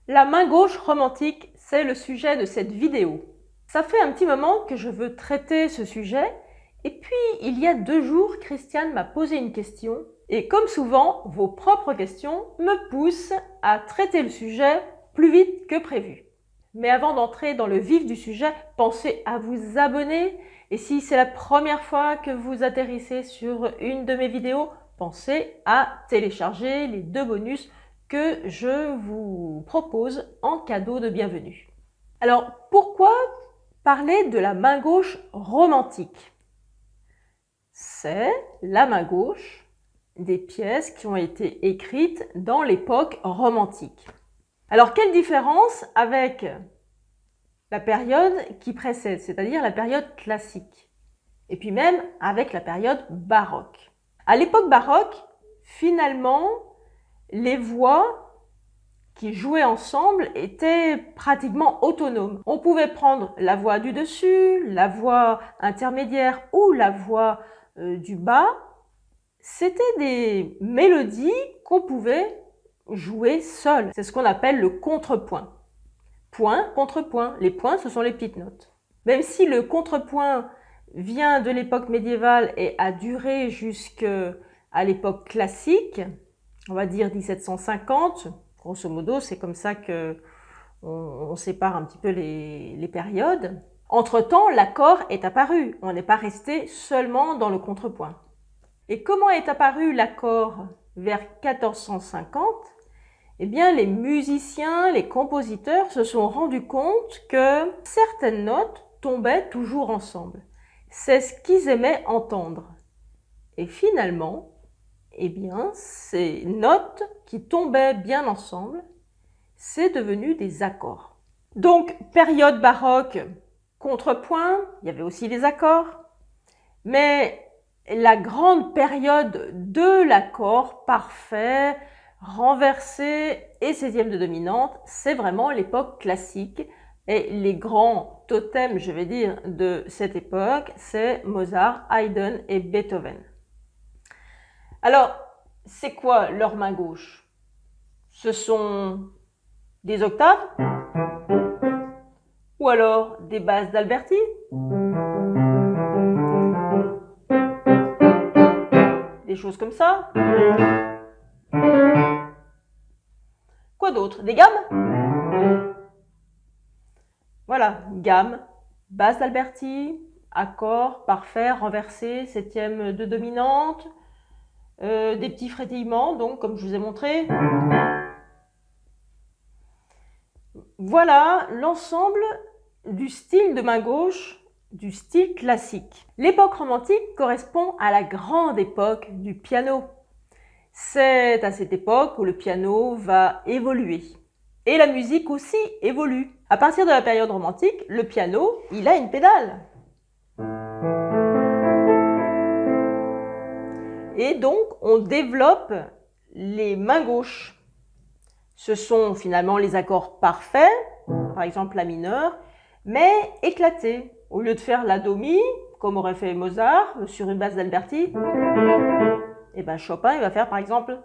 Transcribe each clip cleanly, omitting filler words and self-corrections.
La main gauche romantique, c'est le sujet de cette vidéo. Ça fait un petit moment que je veux traiter ce sujet et puis il y a 2 jours, Christiane m'a posé une question et comme souvent, vos propres questions me poussent à traiter le sujet plus vite que prévu. Mais avant d'entrer dans le vif du sujet, pensez à vous abonner et si c'est la première fois que vous atterrissez sur une de mes vidéos, pensez à télécharger les 2 bonus que je vous propose en cadeau de bienvenue. Alors, pourquoi parler de la main gauche romantique? C'est la main gauche des pièces qui ont été écrites dans l'époque romantique. Alors, quelle différence avec la période qui précède, c'est-à-dire la période classique, et puis même avec la période baroque? À l'époque baroque, finalement, les voix qui jouaient ensemble étaient pratiquement autonomes. On pouvait prendre la voix du dessus, la voix intermédiaire ou la voix du bas. C'était des mélodies qu'on pouvait jouer seul. C'est ce qu'on appelle le contrepoint. Point, contrepoint. Les points, ce sont les petites notes. Même si le contrepoint vient de l'époque médiévale et a duré jusqu'à l'époque classique, on va dire 1750, grosso modo, c'est comme ça que on sépare un petit peu les périodes. Entre-temps, l'accord est apparu. On n'est pas resté seulement dans le contrepoint. Et comment est apparu l'accord vers 1450? Eh bien, les musiciens, les compositeurs se sont rendus compte que certaines notes tombaient toujours ensemble. C'est ce qu'ils aimaient entendre. Et finalement, eh bien, ces notes qui tombaient bien ensemble, c'est devenu des accords. Donc, période baroque, contrepoint, il y avait aussi les accords, mais la grande période de l'accord parfait, renversé et 16e de dominante, c'est vraiment l'époque classique. Et les grands totems, je vais dire, de cette époque, c'est Mozart, Haydn et Beethoven. Alors, c'est quoi leur main gauche? Ce sont des octaves? Ou alors des basses d'Alberti? Des choses comme ça? Quoi d'autre? Des gammes? Voilà, gamme, basse d'Alberti, accord, parfait, renversé, 7e de dominante, des petits frétillements, donc comme je vous ai montré. Voilà l'ensemble du style de main gauche, du style classique. L'époque romantique correspond à la grande époque du piano. C'est à cette époque où le piano va évoluer. Et la musique aussi évolue. À partir de la période romantique, le piano, il a une pédale. Et donc, on développe les mains gauches. Ce sont finalement les accords parfaits, par exemple la mineure, mais éclatés. Au lieu de faire la do mi, comme aurait fait Mozart sur une basse d'Alberti, et ben Chopin il va faire par exemple.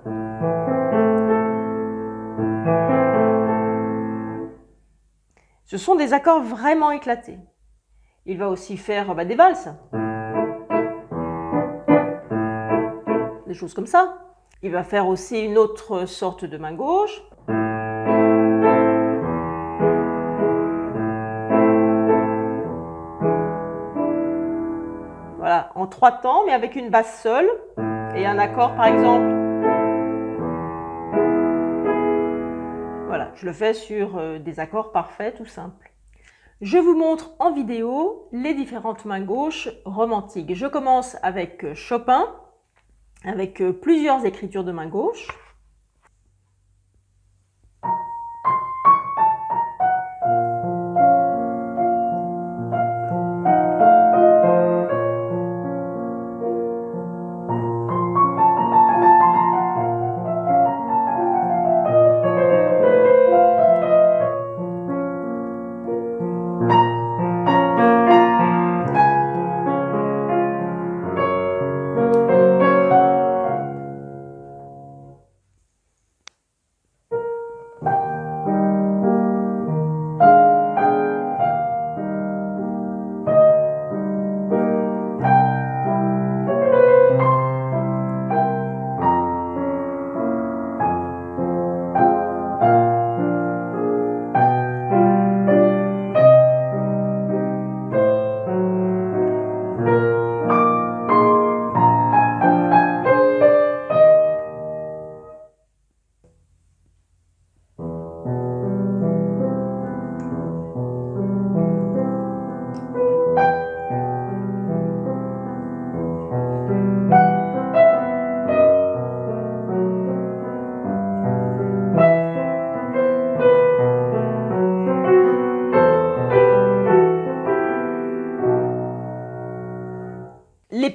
Ce sont des accords vraiment éclatés. Il va aussi faire des valses, des choses comme ça. Il va faire aussi une autre sorte de main gauche. Voilà, en 3 temps, mais avec une basse seule et un accord par exemple. Voilà, je le fais sur des accords parfaits, tout simples. Je vous montre en vidéo les différentes mains gauches romantiques. Je commence avec Chopin, avec plusieurs écritures de main gauche.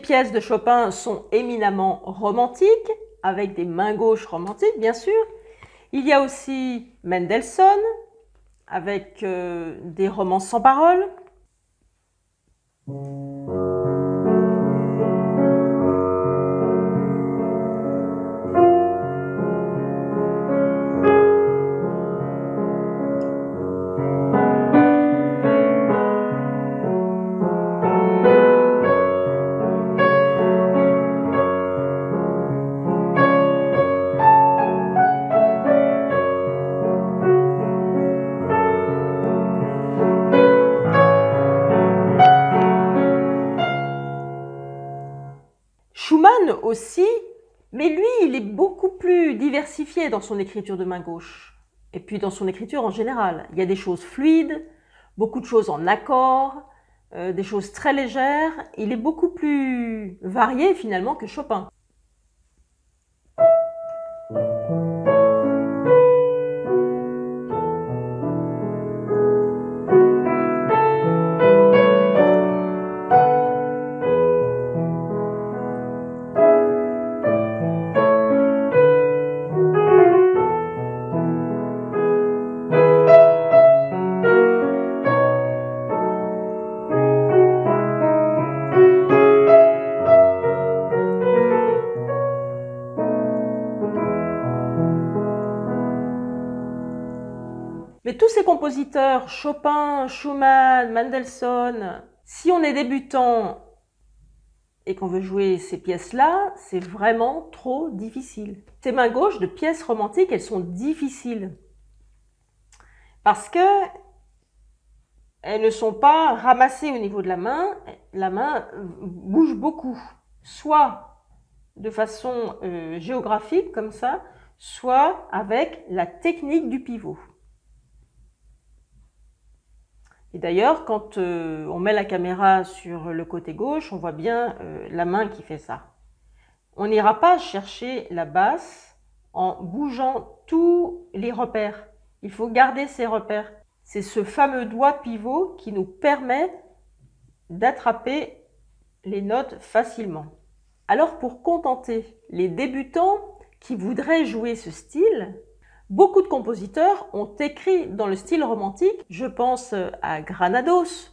pièces de Chopin sont éminemment romantiques, avec des mains gauches romantiques, bien sûr. Il y a aussi Mendelssohn, avec des romances sans paroles. Schumann aussi, mais lui, il est beaucoup plus diversifié dans son écriture de main gauche, et puis dans son écriture en général. Il y a des choses fluides, beaucoup de choses en accord, des choses très légères. Il est beaucoup plus varié finalement que Chopin. Mais tous ces compositeurs, Chopin, Schumann, Mendelssohn, si on est débutant et qu'on veut jouer ces pièces-là, c'est vraiment trop difficile. Ces mains gauches de pièces romantiques, elles sont difficiles. Parce que elles ne sont pas ramassées au niveau de la main bouge beaucoup. Soit de façon géographique, comme ça, soit avec la technique du pivot. Et d'ailleurs, quand on met la caméra sur le côté gauche, on voit bien la main qui fait ça. On n'ira pas chercher la basse en bougeant tous les repères. Il faut garder ces repères. C'est ce fameux doigt pivot qui nous permet d'attraper les notes facilement. Alors pour contenter les débutants qui voudraient jouer ce style, beaucoup de compositeurs ont écrit dans le style romantique. Je pense à Granados.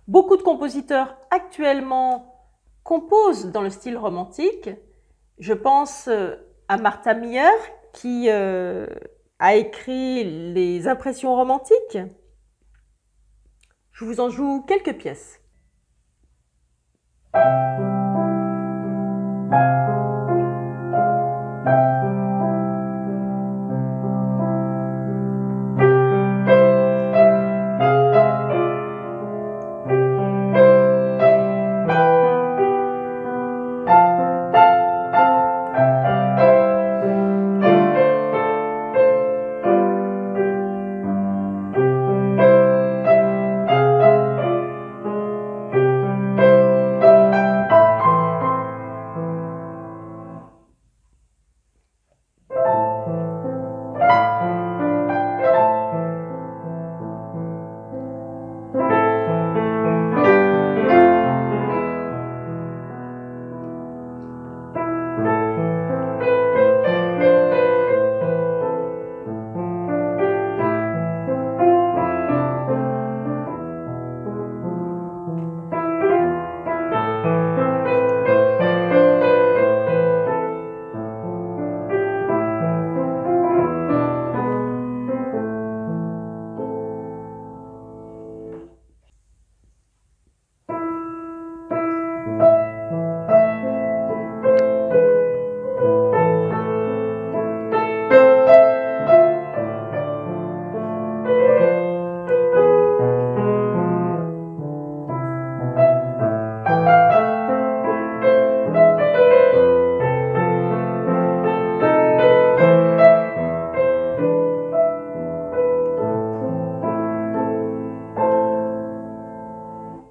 Beaucoup de compositeurs actuellement composent dans le style romantique. Je pense à Martha Meyer qui a écrit les impressions romantiques. Je vous en joue quelques pièces.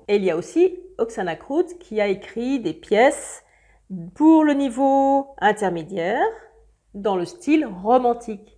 Et il y a aussi Oksana Krut qui a écrit des pièces pour le niveau intermédiaire dans le style romantique.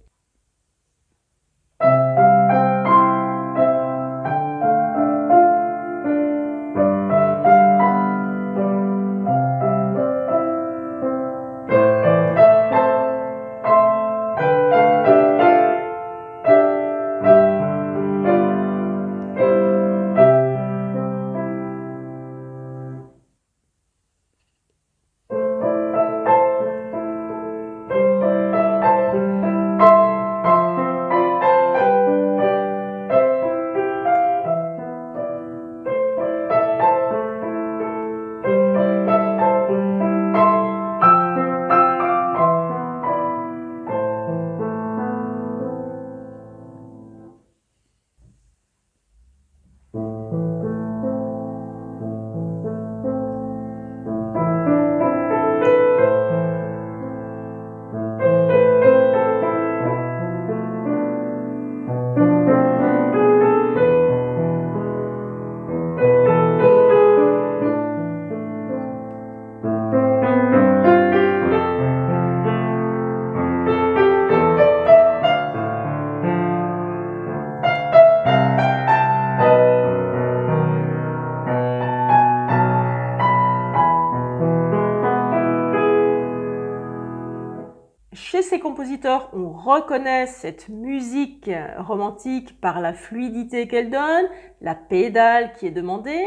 Chez ces compositeurs, on reconnaît cette musique romantique par la fluidité qu'elle donne, la pédale qui est demandée,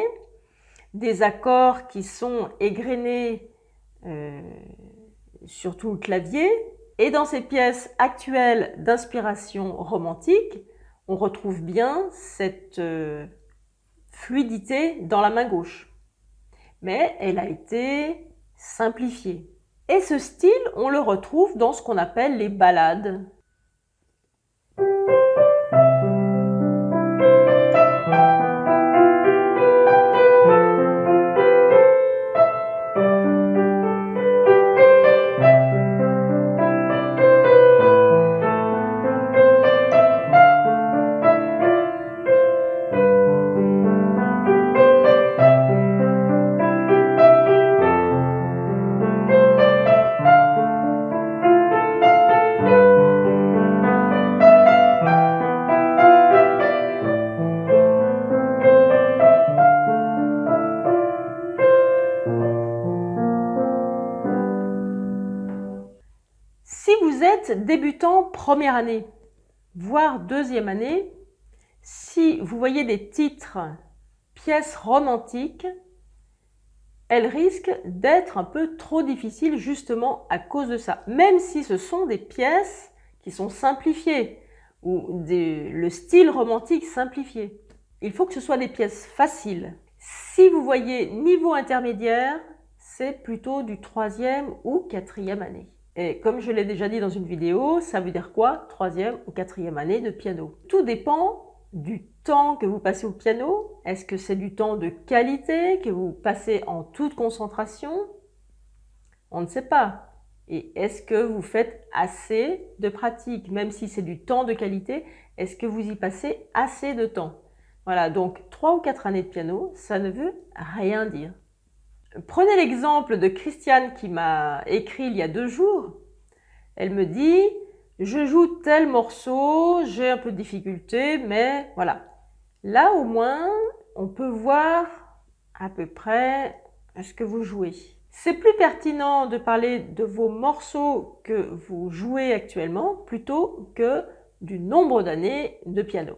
des accords qui sont égrenés sur tout le clavier. Et dans ces pièces actuelles d'inspiration romantique, on retrouve bien cette fluidité dans la main gauche. Mais elle a été simplifiée. Et ce style, on le retrouve dans ce qu'on appelle les ballades. Si vous êtes débutant première année, voire deuxième année, si vous voyez des titres pièces romantiques, elles risquent d'être un peu trop difficiles justement à cause de ça. Même si ce sont des pièces qui sont simplifiées ou le style romantique simplifié. Il faut que ce soit des pièces faciles. Si vous voyez niveau intermédiaire, c'est plutôt du troisième ou quatrième année. Et comme je l'ai déjà dit dans une vidéo, ça veut dire quoi? Troisième ou quatrième année de piano. Tout dépend du temps que vous passez au piano. Est-ce que c'est du temps de qualité que vous passez en toute concentration? On ne sait pas. Et est-ce que vous faites assez de pratique? Même si c'est du temps de qualité, est-ce que vous y passez assez de temps? Voilà, donc 3 ou 4 années de piano, ça ne veut rien dire. Prenez l'exemple de Christiane qui m'a écrit il y a 2 jours. Elle me dit « Je joue tel morceau, j'ai un peu de difficulté, mais voilà. » Là, au moins, on peut voir à peu près ce que vous jouez. C'est plus pertinent de parler de vos morceaux que vous jouez actuellement plutôt que du nombre d'années de piano.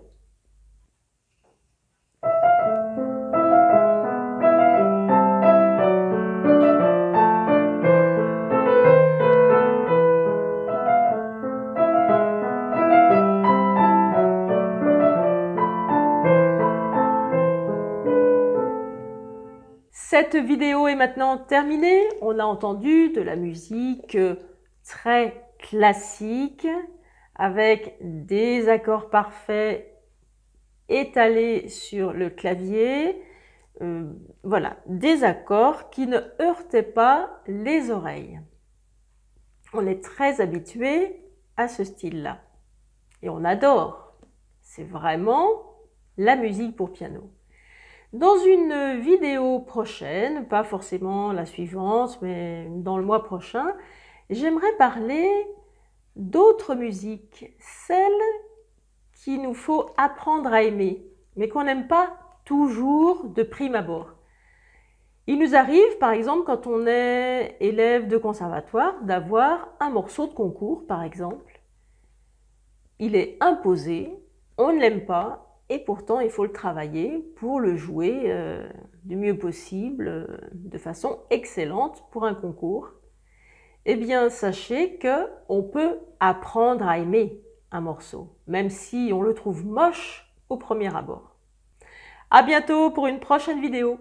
Cette vidéo est maintenant terminée. On a entendu de la musique très classique avec des accords parfaits étalés sur le clavier. Voilà, des accords qui ne heurtaient pas les oreilles. On est très habitué à ce style-là et on adore. C'est vraiment la musique pour piano. Dans une vidéo prochaine, pas forcément la suivante, mais dans le mois prochain, j'aimerais parler d'autres musiques, celles qu'il nous faut apprendre à aimer, mais qu'on n'aime pas toujours de prime abord. Il nous arrive, par exemple, quand on est élève de conservatoire, d'avoir un morceau de concours, par exemple. Il est imposé, on ne l'aime pas, et pourtant il faut le travailler pour le jouer du mieux possible, de façon excellente pour un concours. Eh bien, sachez qu'on peut apprendre à aimer un morceau, même si on le trouve moche au premier abord. À bientôt pour une prochaine vidéo.